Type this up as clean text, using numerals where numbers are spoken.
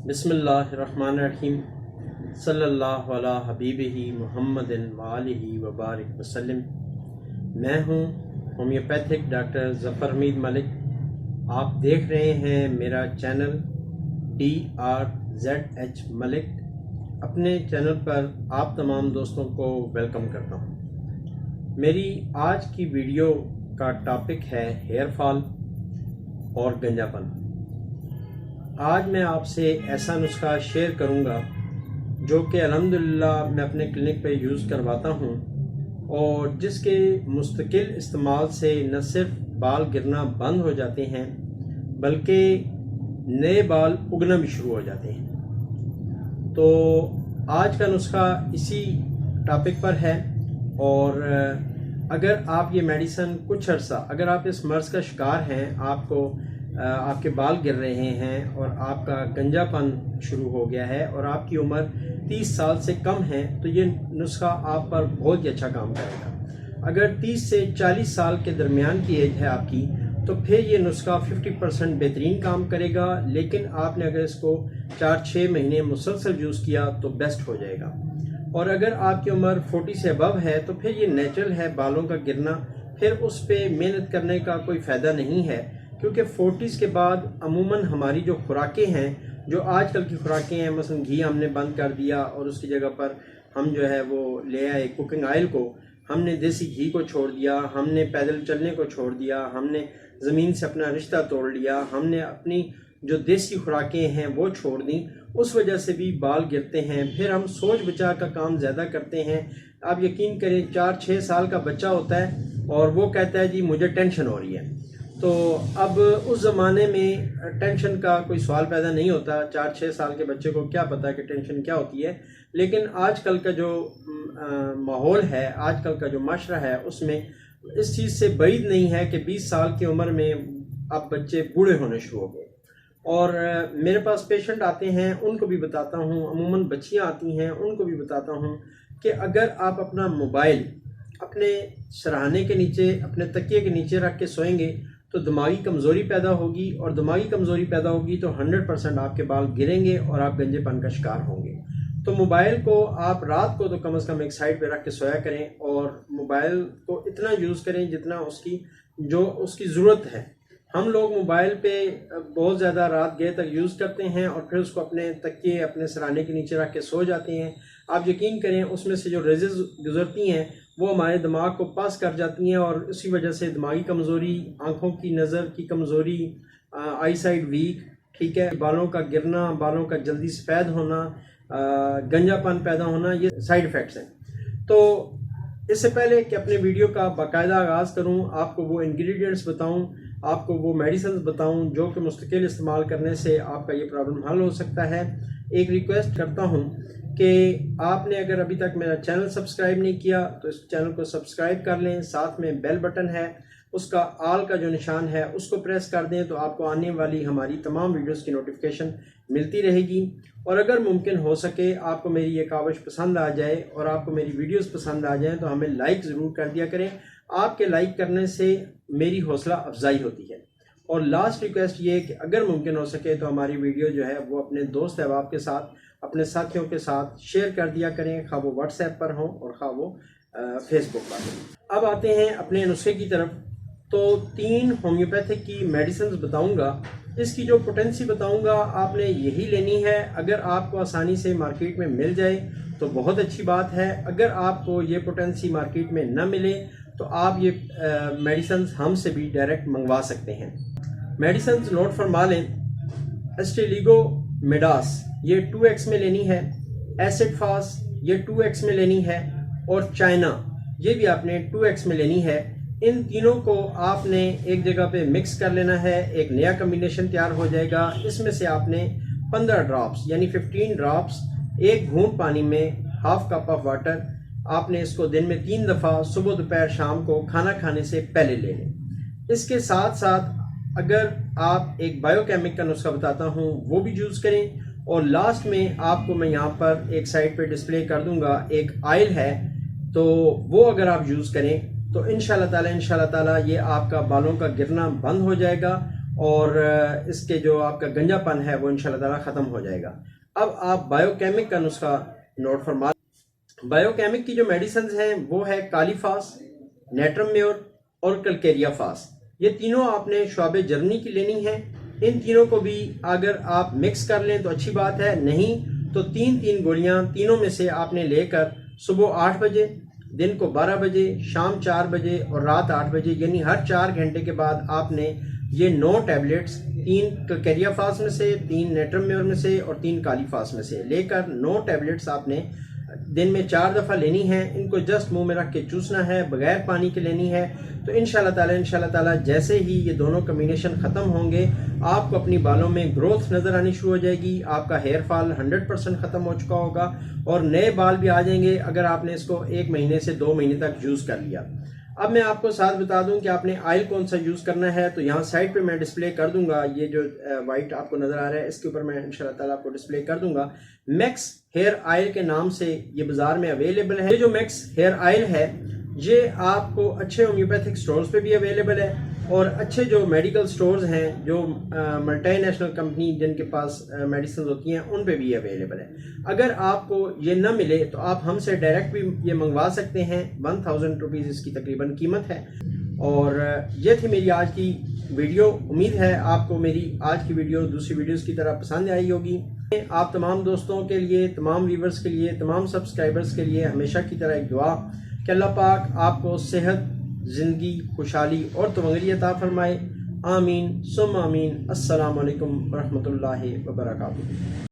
بسم اللہ الرحمن الرحیم صلی اللہ علی حبیبہ محمد وآلہ وبارک وسلم۔ میں ہوں ہومیوپیتھک ڈاکٹر ظفر حمید ملک۔ آپ دیکھ رہے ہیں میرا چینل DRZH ملک۔ اپنے چینل پر آپ تمام دوستوں کو ویلکم کرتا ہوں۔ میری آج کی ویڈیو کا ٹاپک ہے ہیئر فال اور گنجا پن۔ آج میں آپ سے ایسا نسخہ شیئر کروں گا جو کہ الحمدللہ میں اپنے کلینک پہ یوز کرواتا ہوں، اور جس کے مستقل استعمال سے نہ صرف بال گرنا بند ہو جاتے ہیں بلکہ نئے بال اگنا بھی شروع ہو جاتے ہیں۔ تو آج کا نسخہ اسی ٹاپک پر ہے، اور اگر آپ یہ میڈیسن کچھ عرصہ، اگر آپ اس مرض کا شکار ہیں، آپ کے بال گر رہے ہیں اور آپ کا گنجا پن شروع ہو گیا ہے اور آپ کی عمر 30 سال سے کم ہے، تو یہ نسخہ آپ پر بہت ہی اچھا کام کرے گا۔ اگر 30 سے 40 سال کے درمیان کی ایج ہے آپ کی، تو پھر یہ نسخہ 50% بہترین کام کرے گا، لیکن آپ نے اگر اس کو 4-6 مہینے مسلسل یوز کیا تو بیسٹ ہو جائے گا۔ اور اگر آپ کی عمر 40 سے ابو ہے تو پھر یہ نیچرل ہے بالوں کا گرنا، پھر اس پہ محنت کرنے کا کوئی فائدہ نہیں ہے، کیونکہ 40 کے بعد عموماً ہماری جو خوراکیں ہیں، جو آج کل کی خوراکیں ہیں، مثلا گھی ہم نے بند کر دیا اور اس کی جگہ پر ہم جو ہے وہ لے آئے کوکنگ آئل کو، ہم نے دیسی گھی کو چھوڑ دیا، ہم نے پیدل چلنے کو چھوڑ دیا، ہم نے زمین سے اپنا رشتہ توڑ لیا، ہم نے اپنی جو دیسی خوراکیں ہیں وہ چھوڑ دیں، اس وجہ سے بھی بال گرتے ہیں۔ پھر ہم سوچ بچا کا کام زیادہ کرتے ہیں۔ آپ یقین کریں 4-6 سال کا بچہ ہوتا ہے اور وہ کہتا ہے جی مجھے ٹینشن ہو رہی ہے۔ تو اب اس زمانے میں ٹینشن کا کوئی سوال پیدا نہیں ہوتا، 4-6 سال کے بچے کو کیا پتا کہ ٹینشن کیا ہوتی ہے۔ لیکن آج کل کا جو ماحول ہے، آج کل کا جو معاشرہ ہے، اس میں اس چیز سے بعید نہیں ہے کہ 20 سال کی عمر میں اب بچے بوڑھے ہونے شروع ہو گئے۔ اور میرے پاس پیشنٹ آتے ہیں، ان کو بھی بتاتا ہوں، عموماً بچیاں آتی ہیں، ان کو بھی بتاتا ہوں کہ اگر آپ اپنا موبائل اپنے سرہانے کے نیچے، اپنے تکیے کے نیچے رکھ کے سوئیں گے تو دماغی کمزوری پیدا ہوگی، اور دماغی کمزوری پیدا ہوگی تو 100% آپ کے بال گریں گے اور آپ گنجے پن کا شکار ہوں گے۔ تو موبائل کو آپ رات کو تو کم از کم ایک سائڈ پہ رکھ کے سویا کریں، اور موبائل کو اتنا یوز کریں جتنا اس کی ضرورت ہے۔ ہم لوگ موبائل پہ بہت زیادہ رات گئے تک یوز کرتے ہیں اور پھر اس کو اپنے تکیے، اپنے سرانے کے نیچے رکھ کے سو جاتے ہیں۔ آپ یقین کریں اس میں سے جو ریزز گزرتی ہیں وہ ہمارے دماغ کو پاس کر جاتی ہیں، اور اسی وجہ سے دماغی کمزوری، آنکھوں کی نظر کی کمزوری، آئی سائٹ ویک، ٹھیک ہے، بالوں کا گرنا، بالوں کا جلدی سفید ہونا، گنجا پن پیدا ہونا، یہ سائیڈ ایفیکٹس ہیں۔ تو اس سے پہلے کہ اپنے ویڈیو کا باقاعدہ آغاز کروں، آپ کو وہ انگریڈینٹس بتاؤں، آپ کو وہ میڈیسنز بتاؤں جو کہ مستقل استعمال کرنے سے آپ کا یہ پرابلم حل ہو سکتا ہے، ایک ریکویسٹ کرتا ہوں کہ آپ نے اگر ابھی تک میرا چینل سبسکرائب نہیں کیا تو اس چینل کو سبسکرائب کر لیں، ساتھ میں بیل بٹن ہے، اس کا آل کا جو نشان ہے اس کو پریس کر دیں، تو آپ کو آنے والی ہماری تمام ویڈیوز کی نوٹیفیکیشن ملتی رہے گی۔ اور اگر ممکن ہو سکے آپ کو میری یہ کاوش پسند آ جائے اور آپ کو میری ویڈیوز پسند آ جائیں تو ہمیں لائک ضرور کر دیا کریں۔ آپ کے لائک کرنے سے میری حوصلہ افزائی ہوتی ہے۔ اور لاسٹ ریکویسٹ یہ کہ اگر ممکن ہو سکے تو ہماری ویڈیو جو ہے وہ اپنے دوست احباب کے ساتھ، اپنے ساتھیوں کے ساتھ شیئر کر دیا کریں، خواہ وہ واٹس ایپ پر ہوں اور خواہ وہ فیس بک پر ہوں۔ اب آتے ہیں اپنے نسخے کی طرف۔ تو 3 ہومیوپیتھک کی میڈیسنز بتاؤں گا، اس کی جو پوٹینسی بتاؤں گا آپ نے یہی لینی ہے۔ اگر آپ کو آسانی سے مارکیٹ میں مل جائے تو بہت اچھی بات ہے، اگر آپ کو یہ پوٹینسی مارکیٹ میں نہ ملے تو آپ یہ میڈیسنز ہم سے بھی ڈائریکٹ منگوا سکتے ہیں۔ میڈیسنز نوٹ فرما لیں: اسٹیلیگو میڈاس یہ 2x میں لینی ہے، ایسڈ فاس یہ 2x میں لینی ہے، اور چائنا یہ بھی آپ نے 2x میں لینی ہے۔ ان تینوں کو آپ نے ایک جگہ پہ مکس کر لینا ہے، ایک نیا کمبینیشن تیار ہو جائے گا۔ اس میں سے آپ نے 15 ڈراپس یعنی 15 ڈراپس ایک گھونٹ پانی میں، ½ کپ آف واٹر، آپ نے اس کو دن میں 3 دفعہ صبح دوپہر شام کو کھانا کھانے سے پہلے لے لیں۔ اس کے ساتھ ساتھ اگر آپ ایک بایو کیمک کا نسخہ بتاتا ہوں وہ بھی یوز کریں، اور لاسٹ میں آپ کو میں یہاں پر ایک سائٹ پہ ڈسپلے کر دوں گا، ایک آئل ہے، تو وہ اگر آپ یوز کریں تو انشاءاللہ تعالی یہ آپ کا بالوں کا گرنا بند ہو جائے گا، اور اس کے جو آپ کا گنجا پن ہے وہ انشاءاللہ تعالیٰ ختم ہو جائے گا۔ اب آپ بایو کیمک کا نسخہ نوٹ فرما۔ بایو کیمک کی جو میڈیسنز ہیں وہ ہے کالی فاس، نیٹرم میور اور کلکیریا فاس۔ یہ تینوں آپ نے شعب جرمنی کی لینی ہے۔ ان تینوں کو بھی اگر آپ مکس کر لیں تو اچھی بات ہے، نہیں تو تین گولیاں تینوں میں سے آپ نے لے کر صبح 8 بجے، دن کو 12 بجے، شام 4 بجے اور رات 8 بجے، یعنی ہر 4 گھنٹے کے بعد آپ نے یہ 9 ٹیبلٹس 3 کلکیریا فاس میں سے، 3 نیٹرم میور میں سے اور 3 کالی فاس میں سے لے کر 9 ٹیبلٹس آپ نے دن میں 4 دفعہ لینی ہے۔ ان کو جسٹ منہ میں رکھ کے چوسنا ہے، بغیر پانی کے لینی ہے۔ تو انشاءاللہ تعالی جیسے ہی یہ دونوں کمبینیشن ختم ہوں گے، آپ کو اپنی بالوں میں گروتھ نظر آنی شروع ہو جائے گی، آپ کا ہیئر فال 100% ختم ہو چکا ہوگا اور نئے بال بھی آ جائیں گے اگر آپ نے اس کو 1 مہینے سے 2 مہینے تک یوز کر لیا۔ اب میں آپ کو ساتھ بتا دوں کہ آپ نے آئل کون سا یوز کرنا ہے، تو یہاں سائڈ پہ میں ڈسپلے کر دوں گا، یہ جو وائٹ آپ کو نظر آ رہا ہے اس کے اوپر میں انشاءاللہ تعالیٰ آپ کو ڈسپلے کر دوں گا۔ میکس ہیئر آئل کے نام سے یہ بازار میں اویلیبل ہے۔ یہ جو میکس ہیئر آئل ہے یہ آپ کو اچھے ہومیوپیتھک سٹورز پہ بھی اویلیبل ہے اور اچھے جو میڈیکل سٹورز ہیں جو ملٹی نیشنل کمپنی جن کے پاس میڈیسنز ہوتی ہیں ان پہ بھی اویلیبل ہے۔ اگر آپ کو یہ نہ ملے تو آپ ہم سے ڈائریکٹ بھی یہ منگوا سکتے ہیں، 1000 روپیز اس کی تقریباً قیمت ہے۔ اور یہ تھی میری آج کی ویڈیو۔ امید ہے آپ کو میری آج کی ویڈیو دوسری ویڈیوز کی طرح پسند آئی ہوگی۔ آپ تمام دوستوں کے لیے، تمام ویورز کے لیے، تمام سبسکرائبرز کے لیے ہمیشہ کی طرح ایک دعا کہ اللہ پاک آپ کو صحت، زندگی، خوشحالی اور تمنگری عطا فرمائے۔ آمین ثم آمین۔ السلام علیکم ورحمۃ اللہ وبرکاتہ۔